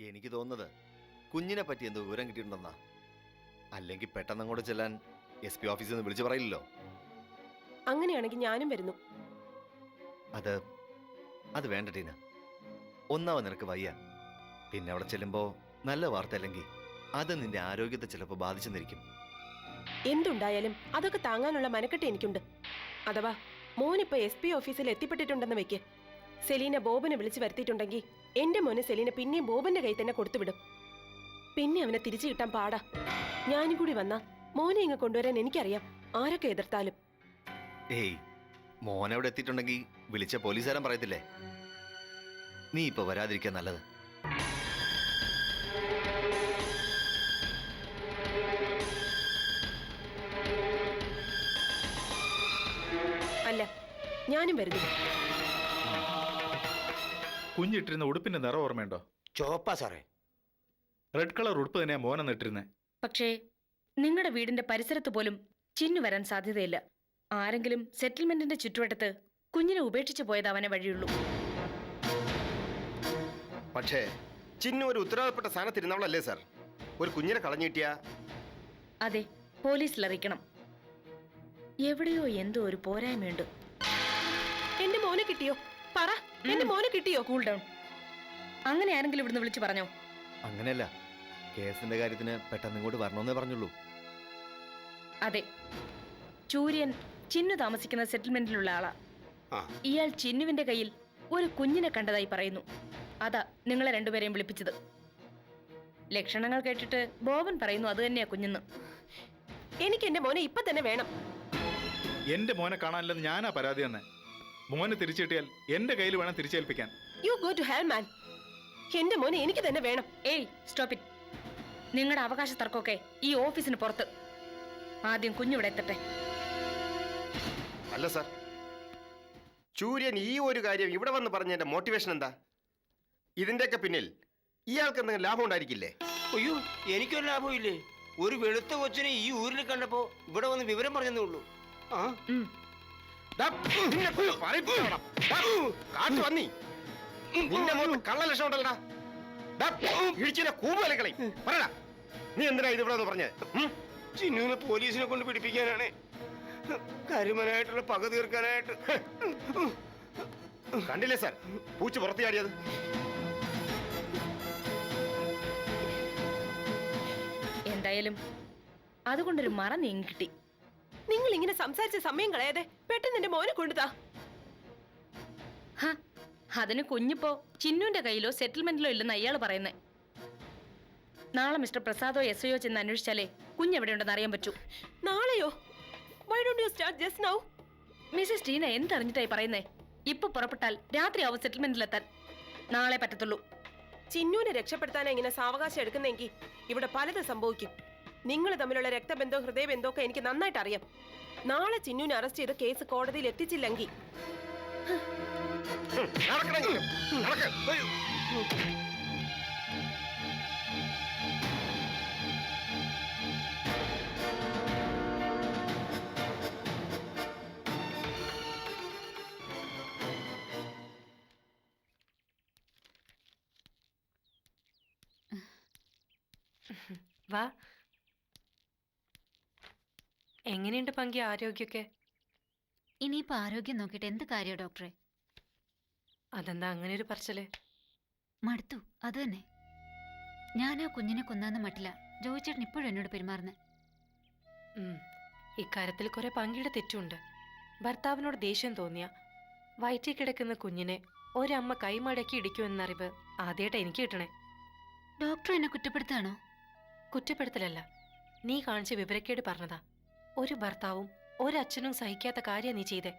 എനിക്ക് തോന്നുന്നത് കുഞ്ഞിനെ പറ്റി എന്തോ വിവരം കിട്ടിയിട്ടുണ്ടെന്നാ. അല്ലെങ്കിൽ പെട്ടെന്ന് അങ്ങോട്ട് ചെല്ലാൻ SP ഓഫീസിൽ നിന്ന് വിളിച്ചു പറയില്ലല്ലോ. അങ്ങനെയാണെങ്കിൽ ഞാനും വരുന്നു. അത് വേണ്ട ടീന. ഒന്നാമത് നിനക്ക് വയ്യ. പിന്നെ അവിടെ ചെല്ലുമ്പോ നല്ല വാർത്ത അല്ലെങ്കിൽ അത് നിന്റെ ആരോഗ്യത്തെ ചിലപ്പോൾ ബാധിച്ചെന്നിരിക്കും. എന്തുണ്ടായാലും അതൊക്കെ താങ്ങാനുള്ള മനക്കെട്ട് എനിക്കുണ്ട്. അഥവാ മോനിപ്പോ SP ഓഫീസിൽ എത്തിപ്പെട്ടിട്ടുണ്ടെന്ന് വെക്ക്. സെലീന ബോബനെ വിളിച്ചു വരുത്തിയിട്ടുണ്ടെങ്കിൽ എന്റെ മോനെ സെലീന പിന്നെയും ബോബന്റെ കൈ തന്നെ കൊടുത്തുവിടും. പിന്നെ അവനെ തിരിച്ചു കിട്ടാൻ പാടാ. ഞാനും കൂടി വന്നാ മോനെ ഇങ്ങ് കൊണ്ടുവരാൻ എനിക്കറിയാം, ആരൊക്കെ എതിർത്താലും. ഏയ്, മോൻ അവിടെ എത്തിയിട്ടുണ്ടെങ്കിൽ വിളിച്ച പോലീസുകാരൻ പറയത്തില്ലേ? നീ ഇപ്പൊ വരാതിരിക്കാൻ നല്ലത്. അല്ല, ഞാനും വരുന്നു. കുഞ്ഞിട്ടിരുന്ന ഉടുപ്പിന്റെ നിറം ഓർമ്മയുണ്ടോ? ചുവപ്പാ സാറേ. റെഡ് കളർ ഉടുപ്പ് തന്നെയാ മോനെന്ന് ഇട്ടിരുന്നേ. പക്ഷേ നിങ്ങളുടെ വീടിന്റെ പരിസരത്ത് പോലും ചിന്നു വരാൻ സാധ്യതയില്ല. ആരെങ്കിലും സെറ്റിൽമെന്റിന്റെ ചുറ്റുവട്ടത്ത് കുഞ്ഞിനെ ഉപേക്ഷിച്ചു പോയത് അവനെ വഴിയുള്ളൂ. പക്ഷേ ചിന്നു ഒരു ഉത്തരവാദപ്പെട്ട സ്ഥാനത്തിരുന്നവളല്ലേ സാർ? ഒരു കുഞ്ഞിനെ കളഞ്ഞു കിട്ടിയ? അതെ, പോലീസിൽ അറിയിക്കണം. എവിടെയോ എന്തോ ഒരു പോരായ്മയുണ്ട്. എന്റെ മോനെ കിട്ടിയോ? പറ, എന്റെ മോനെ കിട്ടിയോ? Cool down. അങ്ങനെ ആരെങ്കിലും ഇവിടുന്ന് വിളിച്ചു പറഞ്ഞോ? അങ്ങനെയല്ല, കേസിന്റെ കാര്യത്തിന് പെട്ടെന്ന് ഇങ്ങോട്ട് വരണമെന്നേ പറഞ്ഞുള്ളൂ. അതെ, ചൂര്യൻ ചിന്നു താമസിക്കുന്ന സെറ്റിൽമെന്റിലുള്ള ആളാ. ഇയാൾ ചിന്നുവിന്റെ കയ്യിൽ ഒരു കുഞ്ഞിനെ കണ്ടതായി പറയുന്നു. അതാ നിങ്ങളെ രണ്ടുപേരെയും വിളിപ്പിച്ചത്. ലക്ഷണങ്ങൾ കേട്ടിട്ട് ബോബൻ പറയുന്നു അത് തന്നെയാ കുഞ്ഞെന്ന്. എനിക്ക് എന്റെ മോനെ ഇപ്പൊ തന്നെ വേണം. എന്റെ മോനെ കാണാനില്ലെന്ന് ഞാനാ പരാതി തന്നെ. മോനെ തിരിച്ചു കിട്ടിയാൽ എന്റെ കയ്യിൽ വേണം തിരിച്ചേൽപ്പിക്കാൻ. യു ഗോ ടു ഹെൽ മാൻ. എന്റെ മോനെ എനിക്ക് തന്നെ വേണം. ഏയ്, സ്റ്റോപ്പ് ഇറ്റ്. നിങ്ങളുടെ അവകാശ തർക്കമൊക്കെ ഈ ഓഫീസിന് പുറത്ത്. ആദ്യം കുഞ്ഞിവിടെ എത്തട്ടെ. അല്ല സാർ, ചൂര്യൻ ഈ ഒരു കാര്യം ഇവിടെ വന്ന് പറഞ്ഞതിന്റെ മോട്ടിവേഷൻ എന്താ? ഇതിന്റെയൊക്കെ പിന്നിൽ ഇയാൾക്ക് എന്തെങ്കിലും ലാഭം ഉണ്ടായിരിക്കില്ലേ? അയ്യോ, എനിക്കൊരു ലാഭമില്ലേ? ഒരു വെളുത്ത കൊച്ചിനെ ഈ ഊരിൽ കണ്ടപ്പോ ഇവിടെ വന്ന് വിവരം പറഞ്ഞതേ ഉള്ളൂ. ആ നിന്റെ മുഖത്ത് കള്ള ലക്ഷണം ഉണ്ടല്ലടാ. ഇടിച്ചിന്റെ കൂമ്പലക്കളി പറയടാ, നീ എന്തിനാ ഇത് ഇവിടെ പറഞ്ഞത്? ചിന്നുവിനെ പോലീസിനെ കൊണ്ട് പിടിപ്പിക്കാനാണ്, കരുമനായിട്ടുള്ള പക തീർക്കാനായിട്ട്. കണ്ടില്ലേ സാർ, പൂച്ച പുറത്തു ചാടിയത്? എന്തായാലും അതുകൊണ്ടൊരു മറ നീങ്ങി കിട്ടി. നിങ്ങൾ ഇങ്ങനെ സംസാരിച്ച സമയം കളയാതെ പെട്ടെന്ന് എന്റെ മോനെ കൊണ്ടുതാ. അതിന് കുഞ്ഞിപ്പോ ചിന്നുവിന്റെ കയ്യിലോ സെറ്റിൽമെന്റിലോ ഇല്ലെന്ന് അയാൾ പറയുന്നേ. നാളെ മിസ്റ്റർ പ്രസാദോ SIയോ ചെന്ന് അന്വേഷിച്ചാലേ കുഞ്ഞെവിടെയുണ്ടെന്ന് അറിയാൻ പറ്റൂ. നാളെയോ? Why don't you start just now? Mrs Tina എന്തറിഞ്ഞിട്ടായി പറയുന്നേ? ഇപ്പൊ പുറപ്പെട്ടാൽ രാത്രി ആവും സെറ്റിൽമെന്റിലെത്താൻ. നാളെ പറ്റത്തുള്ളൂ. ചിന്നുവിനെ രക്ഷപ്പെടുത്താനാ ഇങ്ങനെ സാവകാശം എടുക്കുന്നെങ്കിൽ ഇവിടെ പലത് സംഭവിക്കും. നിങ്ങൾ തമ്മിലുള്ള രക്തബന്ധവും ഹൃദയബന്ധവും ഒക്കെ എനിക്ക് നന്നായിട്ട് അറിയാം. നാളെ ചിന്നുവിനെ അറസ്റ്റ് ചെയ്ത് കേസ് കോടതിയിൽ എത്തിച്ചില്ലെങ്കിൽ വാ. എങ്ങനെയുണ്ട് പങ്കി ആരോഗ്യമൊക്കെ? ഇനിയിപ്പോ ആരോഗ്യം നോക്കിയിട്ട് എന്ത് കാര്യം ഡോക്ടറെ? അതെന്താ അങ്ങനെ ഒരു പറച്ചില്? മടുത്തു, അത് തന്നെ. ഞാൻ ആ കുഞ്ഞിനെ കൊന്നാന്ന് മട്ടില്ല ജോയിച്ചേട്ടൻ ഇപ്പോഴും എന്നോട് പെരുമാറുന്നത്. ഇക്കാര്യത്തിൽ കുറെ പങ്കിയുടെ തെറ്റുണ്ട്. ഭർത്താവിനോട് ദേഷ്യം തോന്നിയ വയറ്റിൽ കിടക്കുന്ന കുഞ്ഞിനെ ഒരമ്മ കൈമടക്കി ഇടിക്കുമെന്നറിവ് ആദ്യമായിട്ട് എനിക്ക് കിട്ടണേ. ഡോക്ടർ എന്നെ കുറ്റപ്പെടുത്താണോ? കുറ്റപ്പെടുത്തലല്ല, നീ കാണിച്ച വിവരക്കേട് പറഞ്ഞതാ. ഒരു ഭർത്താവും ഒരച്ഛനും സഹിക്കാത്ത കാര്യം നീ ചെയ്തേ.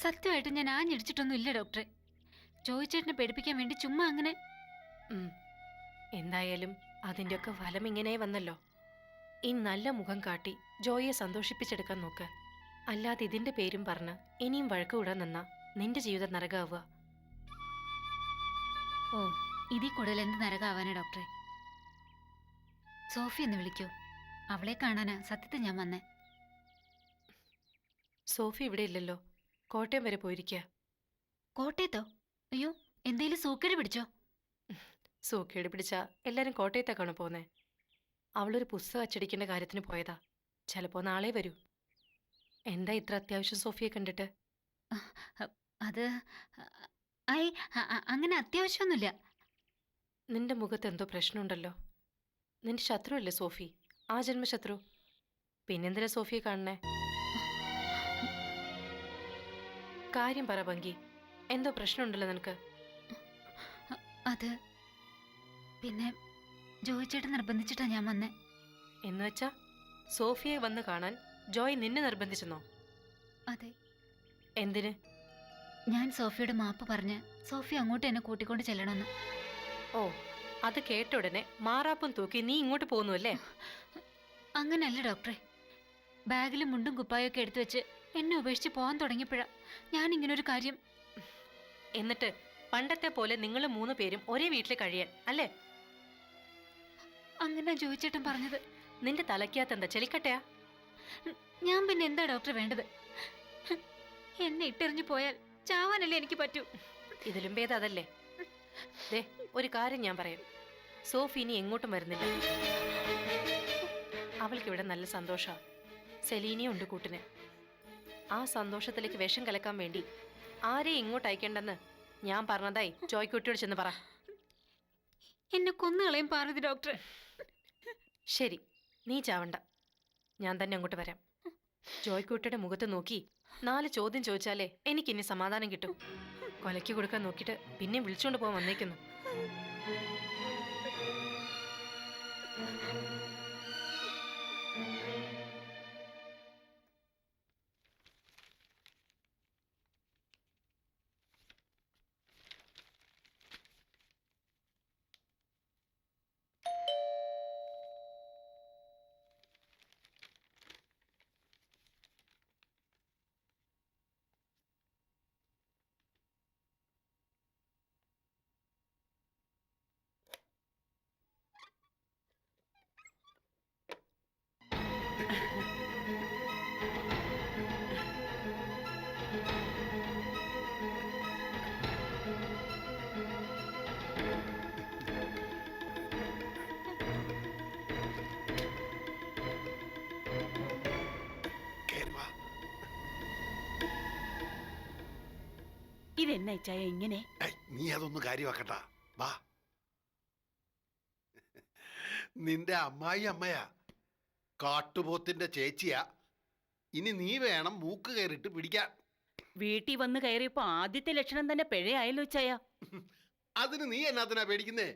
സത്യമായിട്ട് ഞാൻ ആഞ്ഞിടിച്ചിട്ടൊന്നും ഇല്ല ഡോക്ടറെ. ജോയിച്ചേട്ടനെ പേടിപ്പിക്കാൻ വേണ്ടി ചുമ്മാ അങ്ങനെ. എന്തായാലും അതിൻ്റെയൊക്കെ ഫലം ഇങ്ങനെ വന്നല്ലോ. ഈ നല്ല മുഖം കാട്ടി ജോയെ സന്തോഷിപ്പിച്ചെടുക്കാൻ നോക്ക്. അല്ലാതെ ഇതിന്റെ പേരും പറഞ്ഞ് ഇനിയും വഴക്ക് കൂടാൻ നിന്നാ നിന്റെ ജീവിതം നരകാവുക. ഓ, ഇതിൽ കൂടുതൽ എന്ത് നരകാവാനാ ഡോക്ടറെ? സോഫി എന്ന് വിളിക്കൂ. അവളെ കാണാനാ സത്യത്തിൽ ഞാൻ വന്നേ. സോഫി ഇവിടെ ഇല്ലല്ലോ, കോട്ടയം വരെ പോയിരിക്കുക. കോട്ടയത്തോ? അയ്യോ, എന്തേലും സൂക്കേട് പിടിച്ചോ? സൂക്കേട് പിടിച്ച എല്ലാരും കോട്ടയത്തേക്കാണ് പോന്നേ. അവളൊരു പുസ്തകം അച്ചടിക്കേണ്ട കാര്യത്തിന് പോയതാ. ചിലപ്പോ നാളെ വരൂ. എന്താ ഇത്ര അത്യാവശ്യം സോഫിയെ കണ്ടിട്ട്? അത് ഐ അങ്ങനെ അത്യാവശ്യമൊന്നുമില്ല. നിന്റെ മുഖത്ത് എന്തോ പ്രശ്നമുണ്ടല്ലോ. നിന്റെ ശത്രുവല്ലേ സോഫി? ആ ജന്മശത്രു. പിന്നെന്തിനാ സോഫിയെ കാണണേ? കാര്യം പറ ഭംഗി. എന്തോ പ്രശ്നമുണ്ടല്ലോ നിനക്ക്? അത് പിന്നെ ജോയിച്ചേട്ടൻ നിർബന്ധിച്ചിട്ടാ ഞാൻ വന്നേ. എന്നുവെച്ചാ സോഫിയെ വന്ന് കാണാൻ ജോയ് നിന്നെ നിർബന്ധിച്ചെന്നോ? അതെ, എന്തിന്? ഞാൻ സോഫിയോട് മാപ്പ് പറഞ്ഞ് സോഫി അങ്ങോട്ട് എന്നെ കൂട്ടിക്കൊണ്ട് ചെല്ലണമെന്ന്. ഓ, അത് കേട്ട ഉടനെ മാറാപ്പും തൂക്കി നീ ഇങ്ങോട്ട് പോന്നു അല്ലേ? അങ്ങനെയല്ല ഡോക്ടറെ. ബാഗിൽ മുണ്ടും കുപ്പായൊക്കെ എടുത്തു വെച്ച് എന്നെ ഉപേക്ഷിച്ച് പോകാൻ തുടങ്ങിയപ്പോഴാ ഞാൻ ഇങ്ങനൊരു കാര്യം. എന്നിട്ട് പണ്ടത്തെ പോലെ നിങ്ങൾ 3 പേരും ഒരേ വീട്ടിൽ കഴിയാൻ അല്ലേ? അങ്ങനെ ജോയിച്ചേട്ടൻ പറഞ്ഞത്. നിന്റെ തലയ്ക്കകത്ത് എന്താ ചെളിക്കട്ടയാ? ഞാൻ പിന്നെ എന്താ ഡോക്ടർ വേണ്ടത്? എന്നെ ഇട്ടെറിഞ്ഞു പോയാൽ ചാവാനല്ലേ എനിക്ക് പറ്റൂ. ഇതിലും ഭേദം അതല്ലേ? ദേ, ഒരു കാര്യം ഞാൻ പറയാം. സോഫി ഇനി എങ്ങോട്ടും വരുന്നില്ല. അവൾക്കിവിടെ നല്ല സന്തോഷാ. സെലീനയും ഉണ്ട് കൂട്ടിന്. ആ സന്തോഷത്തിലേക്ക് വിഷം കലക്കാൻ വേണ്ടി ആരെയും ഇങ്ങോട്ട് അയക്കേണ്ടെന്ന് ഞാൻ പറഞ്ഞതായി ജോയ്ക്കുട്ടിയോട് ചെന്ന് പറ. എന്നെ കൊന്നുകളയും പാർവതി ഡോക്ടർ. ശരി, നീ ചാവണ്ട. ഞാൻ തന്നെ അങ്ങോട്ട് വരാം. ജോയ്ക്കുട്ടിയുടെ മുഖത്ത് നോക്കി 4 ചോദ്യം ചോദിച്ചാലേ എനിക്കിനി സമാധാനം കിട്ടും. കൊലയ്ക്ക് കൊടുക്കാൻ നോക്കിയിട്ട് പിന്നെ വിളിച്ചുകൊണ്ട് പോകാൻ വന്നേക്കുന്നു. ഇതെന്നാ ചായ ഇങ്ങനെ? നീ അതൊന്നും കാര്യമാക്കണ്ട. വാ, നിന്റെ അമ്മായി അമ്മയാ, കാട്ടുപോത്തിന്റെ ചേച്ചിയാ. ഇനി നീ വേണം മൂക്ക് കയറിട്ട് പിടിക്കാൻ. വീട്ടിൽ വന്ന് കയറിയപ്പോ ആദ്യത്തെ ലക്ഷണം തന്നെ പിഴയായല്ലോ ചായ. അതിന് നീ എന്നാത്തിനാ പേടിക്കുന്നേ?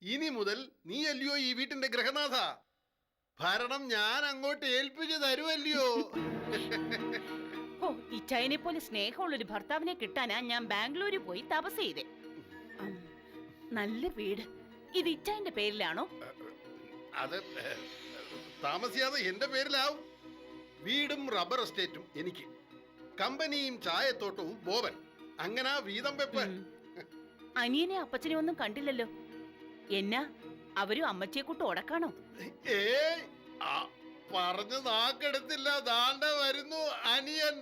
ഇനി മുതൽ നീ അല്ലയോ ഈ വീട്ടിന്റെ ഗ്രഹനാഥ. ഭരണം ഞാൻ അങ്ങോട്ട് ഏൽപ്പിച്ചു തരുമല്ലയോ? ഓ, ഇച്ചായനെ പോലെ സ്നേഹമുള്ളൊരു ഭർത്താവിനെ കിട്ടാനാ ഞാൻ ബാംഗ്ലൂരിൽ പോയി തപസ് ചെയ്തേ. നല്ല വീട്. ഇത് ഇച്ചായന്റെ പേരിലാണോ? അത് താമസിയാതെ എന്റെ പേരിലാവും. വീടും റബ്ബർ എസ്റ്റേറ്റും എനിക്ക്, കമ്പനിയും ചായത്തോട്ടവും ബോബൻ. അങ്ങനെ വീതം വെപ്പ്. അനിയനെ അപ്പച്ചനെ ഒന്നും കണ്ടില്ലല്ലോ. എന്നാ അവരും അമ്മച്ചിയെ കൂട്ട് ഉടക്കാണോ? ഏയ്, പറഞ്ഞു നാക്കെടുത്തില്ല. ദാണ്ട വരുന്നു അനിയൻ.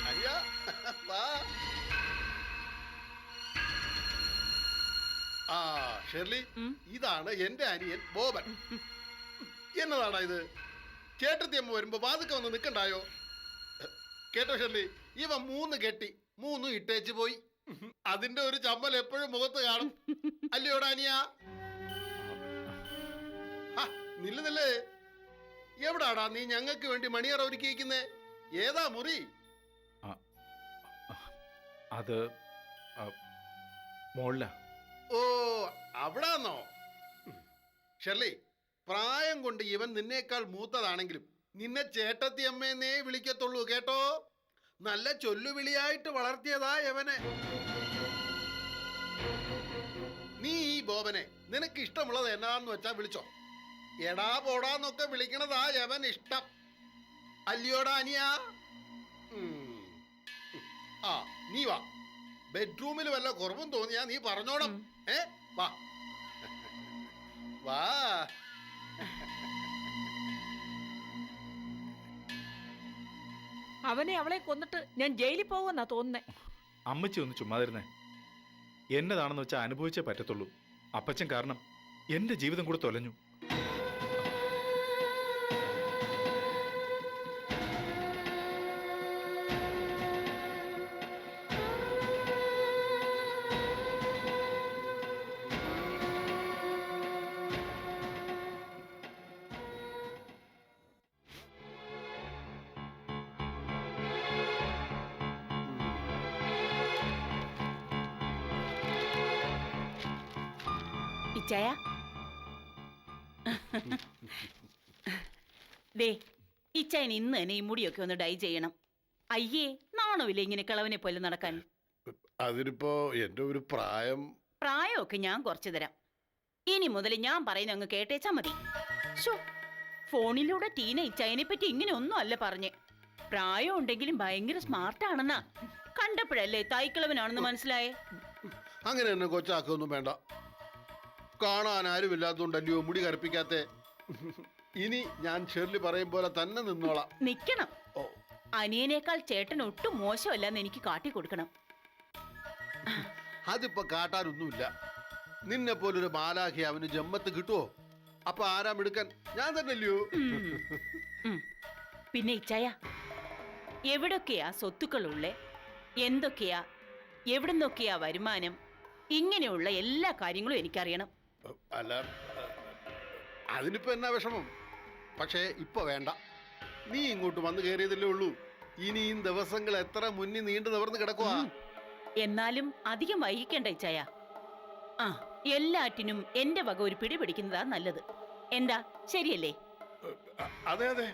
അനിയ, വാ. ആ ഷെർലി, ഇതാണ് എന്റെ അനിയൻ ബോബൻ. എന്നതാടാ ഇത്? ചേട്ടത്തിയമ്മ വരുമ്പോ വാതുക്ക വന്ന് നിക്കണ്ടായോ? കേട്ടോ ഷെർലി, ഇവ 3 കെട്ടി 3 ഇട്ടേച്ച് പോയി. അതിന്റെ ഒരു ചമ്മൽ എപ്പോഴും മുഖത്ത് കാണും. അല്ലയോടാ അനിയ? നില്ലേ, എവിടാടാ നീ ഞങ്ങൾക്ക് വേണ്ടി മണിയറ ഒരുക്കിയിരിക്കുന്നേ? ഏതാ മുറി? അത് മോളില. ഓ, അവിടാന്നോ? ഷെർലി, പ്രായം കൊണ്ട് ഇവൻ നിന്നേക്കാൾ മൂത്തതാണെങ്കിലും നിന്നെ ചേട്ടത്തിയമ്മേന്നേ വിളിക്കത്തുള്ളൂ കേട്ടോ. നല്ല ചൊല്ലുവിളിയായിട്ട് വളർത്തിയതാ യവനെ. നീ ഈ ബോബനെ നിനക്ക് ഇഷ്ടമുള്ളത് എന്നാന്ന് വെച്ചാ വിളിച്ചോ. എടാ പോടാന്നൊക്കെ വിളിക്കണതാ യവൻ ഇഷ്ടം. അല്ലയോടാ അനിയാ? ആ, നീ വാ. ബെഡ്റൂമിൽ വല്ല കുറവും തോന്നിയാ നീ പറഞ്ഞോണം. വാ വാ. അവനെ അവളെ കൊന്നിട്ട് ഞാൻ ജയിലിൽ പോകുമെന്നാ തോന്നുന്നേ. അമ്മച്ചി ഒന്ന് ചുമ്മാതിരുന്നേ. എന്നതാണെന്ന് വെച്ചാൽ അനുഭവിച്ചേ പറ്റത്തുള്ളൂ. അപ്പച്ചൻ കാരണം എന്റെ ജീവിതം കൂടെ തൊലഞ്ഞു. ഇച്ചായ ദേ ഇച്ചായൻ ഇന്ന് തന്നെ ഈ മുടിയൊക്കെ ഒന്ന് ഡൈ ചെയ്യണം. അയ്യേ, നാണമില്ല ഇങ്ങനെ കിളവനെ പോലെ നടക്കാൻ. അതിനിപ്പോ എന്റെ ഒരു പ്രായമൊക്കെ ഞാൻ കുറച്ചു തരാം. ഇനി മുതൽ ഞാൻ പറയുന്ന അങ്ങ് കേട്ടേച്ചാ മതി. ശോ, ഫോണിലൂടെ ടീന ഇച്ചായനെ പറ്റി ഇങ്ങനെ ഒന്നും അല്ല പറഞ്ഞ്. പ്രായം ഉണ്ടെങ്കിലും ഭയങ്കര സ്മാർട്ടാണെന്നാ. കണ്ടപ്പോഴല്ലേ തായ്ക്കിളവനാണെന്ന് മനസ്സിലായേ. അങ്ങനെ തന്നെ കൊച്ചാക്കൊന്നും വേണ്ട. കാണാൻ ആരുമില്ലാത്തതുകൊണ്ടല്ലയോ മുടി കറുപ്പിക്കാത്തെ. ഇനി ഞാൻ ഷെർലി പറയും പോലെ തന്നെ നിന്നോളാം. നിക്കണം. അനിയനേക്കാൾ ചേട്ടൻ ഒട്ടും മോശമല്ലെന്ന് എനിക്ക് കാട്ടിക്കൊടുക്കണം. അതിപ്പോ കാട്ടാനൊന്നുമില്ല. നിന്നെ പോലൊരു മാലാഖി അവന് ജമ്മത്ത് കിട്ടുവോ? അപ്പൊ ആരാം എടുക്കാൻ? ഞാൻ തന്നെയല്ലയോ? പിന്നെ ഇച്ചായ, എവിടൊക്കെയാ സ്വത്തുക്കളുള്ളേ, എന്തൊക്കെയാ, എവിടുന്നൊക്കെയാ വരുമാനം, ഇങ്ങനെയുള്ള എല്ലാ കാര്യങ്ങളും എനിക്കറിയണം. അല്ല, അതിനിപ്പോ എന്നാ വിഷമം? പക്ഷേ ഇപ്പൊ വേണ്ട. നീ ഇങ്ങോട്ട് വന്നു കയറിയതല്ലേ ഉള്ളൂ. ഇനിയും ദിവസങ്ങൾ എത്ര മുന്നിൽ നീണ്ടു നിവർന്ന് കിടക്കുവാ. എന്നാലും അധികം വൈകിക്കണ്ട ഇച്ചായ. ആ, എല്ലാറ്റിനും എന്റെ വക ഒരു പിടി പിടിക്കുന്നതാ നല്ലത്. എന്താ, ശരിയല്ലേ? അതെ അതെ,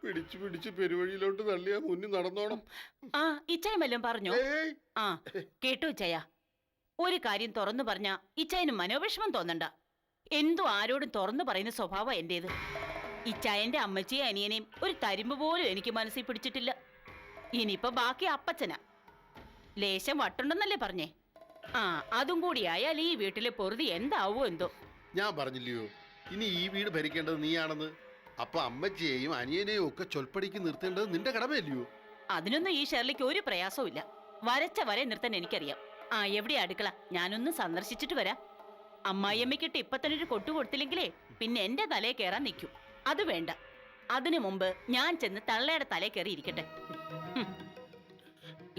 പിടിച്ചു പിടിച്ച് പെരുവഴിയിലോട്ട് തള്ളിയാ മുന്നിൽ നടന്നോണം. ആ, ഇച്ചായ വല്ലതും പറഞ്ഞോ? ആ, കേട്ടോ ഇച്ചായ, ഒരു കാര്യം തുറന്നു പറഞ്ഞാ ഇച്ചായന് മനോവിഷമം തോന്നണ്ട. എന്തോ ആരോടും തുറന്നു പറയുന്ന സ്വഭാവം എന്റേത്. ഇച്ചായന്റെ അമ്മച്ചിയും അനിയനെയും ഒരു തരിമ്പ് പോലും എനിക്ക് മനസ്സിൽ പിടിച്ചിട്ടില്ല. ഇനിയിപ്പോ ബാക്കി അപ്പച്ചനാ. ലേശം വട്ടുണ്ടെന്നല്ലേ പറഞ്ഞേ? ആ, അതും കൂടിയായാൽ ഈ വീട്ടിലെ പൊറുതി എന്താവോ എന്തോ. ഞാൻ പറഞ്ഞില്ലയോ ഇനി ഈ വീട് ഭരിക്കേണ്ടത് നീയാണെന്ന്. അപ്പൊ അമ്മച്ചിയെയും അനിയനെയും ഒക്കെ ചൊൽപ്പടിക്ക് നിർത്തേണ്ടത് നിന്റെ കടമയല്ലയോ? അതിനൊന്നും ഈ ഷെർലിക്ക് ഒരു പ്രയാസവും ഇല്ല. വരച്ച വരെ നിർത്താൻ എനിക്കറിയാം. ആ, എവിടെയാ അടുക്കള? ഞാനൊന്ന് സന്ദർശിച്ചിട്ട് വരാം. അമ്മായിയമ്മയ്ക്കിട്ട് ഇപ്പൊ തന്നെ ഒരു കൊട്ടു കൊടുത്തില്ലെങ്കിലേ പിന്നെ എന്റെ തലയെ കയറാൻ നിൽക്കും. അത് വേണ്ട. അതിനു മുമ്പ് ഞാൻ ചെന്ന് തള്ളയുടെ തലയെ കയറി ഇരിക്കട്ടെ.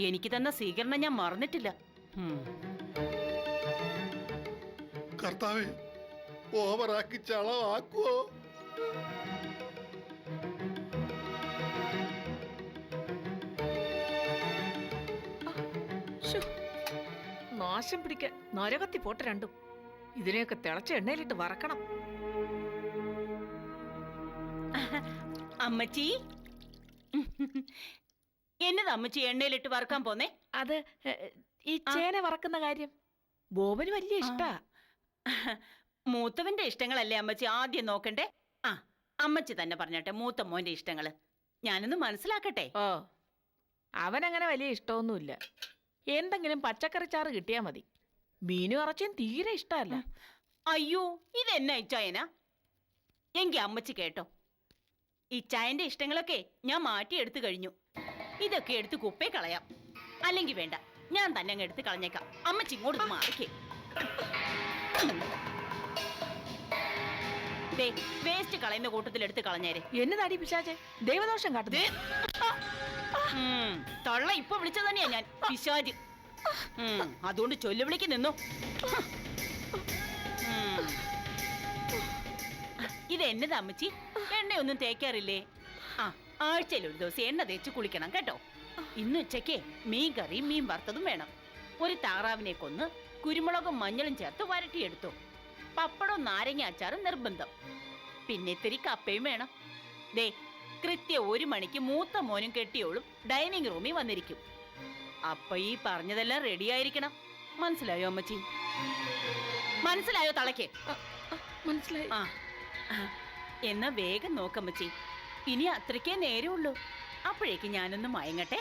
എനിക്ക് തന്ന സ്വീകരണം ഞാൻ മറന്നിട്ടില്ല. കർത്താവേ, ഓവറാക്കി ചളവാക്കുവോ? നാശം പിടിക്കാൻ നരകത്തി പോട്ടെ രണ്ടും. ഇതിനെയൊക്കെ തിളച്ച എണ്ണയിലിട്ട് വറക്കണം. അമ്മച്ചി, എന്നത് അമ്മച്ചി എണ്ണയിലിട്ട് വറക്കാൻ പോന്നേ? അത് ഈ ചേന വറക്കുന്ന കാര്യം ബോബന് വലിയ ഇഷ്ടാ. മൂത്തവന്റെ ഇഷ്ടങ്ങളല്ലേ അമ്മച്ചി ആദ്യം നോക്കണ്ടേ? ആ, അമ്മച്ചി തന്നെ പറഞ്ഞട്ടെ മൂത്ത മോന്റെ ഇഷ്ടങ്ങള്. ഞാനൊന്ന് മനസ്സിലാക്കട്ടെ. ഓ, അവനങ്ങനെ വലിയ ഇഷ്ടമൊന്നുമില്ല. എന്തെങ്കിലും പച്ചക്കറിച്ചാറ് കിട്ടിയാ മതി. മീനും ഇറച്ചിയും തീരെ ഇഷ്ടമല്ല. അയ്യോ, ഇതെന്നാ ഇച്ചായനാ? എങ്കി അമ്മച്ചി കേട്ടോ, ഇച്ചായന്റെ ഇഷ്ടങ്ങളൊക്കെ ഞാൻ മാറ്റിയെടുത്തു കഴിഞ്ഞു. ഇതൊക്കെ എടുത്ത് കുപ്പേ കളയാം. അല്ലെങ്കിൽ വേണ്ട, ഞാൻ തന്നെ അങ്ങ് എടുത്ത് കളഞ്ഞേക്കാം. അമ്മച്ചി ഇങ്ങോട്ട് മാറിക്കേ. വേസ്റ്റ് കളയുന്ന കൂട്ടത്തിൽ എടുത്ത് കളഞ്ഞേരെ. എന്നതാടി പിശാചേ ദൈവദോഷം കാട്ടുന്നേ? തള്ള ഇപ്പൊ വിളിച്ചത് തന്നെയാ ഞാൻ പിശാച്. അതുകൊണ്ട് ചൊല്ലുവിളിക്ക് നിന്നു. ഇത് എന്നതാ അമ്മച്ചി? എണ്ണയൊന്നും തേക്കാറില്ലേ? ആ, ആഴ്ചയിൽ ഒരു ദിവസം എണ്ണ തേച്ച് കുളിക്കണം കേട്ടോ. ഇന്ന് ഉച്ചയ്ക്ക് മീൻ കറിയും മീൻ വറുത്തതും വേണം. ഒരു താറാവിനെ കൊന്ന് കുരുമുളകും മഞ്ഞളും ചേർത്ത് വരട്ടിയെടുത്തു. പപ്പടവും നാരങ്ങ അച്ചാറും നിർബന്ധം. പിന്നെ ഇത്തിരി കപ്പയും വേണം. ദേ, കൃത്യം 1 മണിക്ക് മൂത്ത മോനും കെട്ടിയോളും ഡൈനിങ് റൂമിൽ വന്നിരിക്കും. അപ്പൊ ഈ പറഞ്ഞതെല്ലാം റെഡി ആയിരിക്കണം. മനസ്സിലായോ അമ്മച്ചി? മനസ്സിലായോ തളയ്ക്ക്? മനസ്സിലായി. ആ, എന്നാ വേഗം നോക്കമ്മച്ചി. ഇനി അത്രയ്ക്കേ നേരമുള്ളൂ. അപ്പോഴേക്ക് ഞാനൊന്ന് മയങ്ങട്ടെ.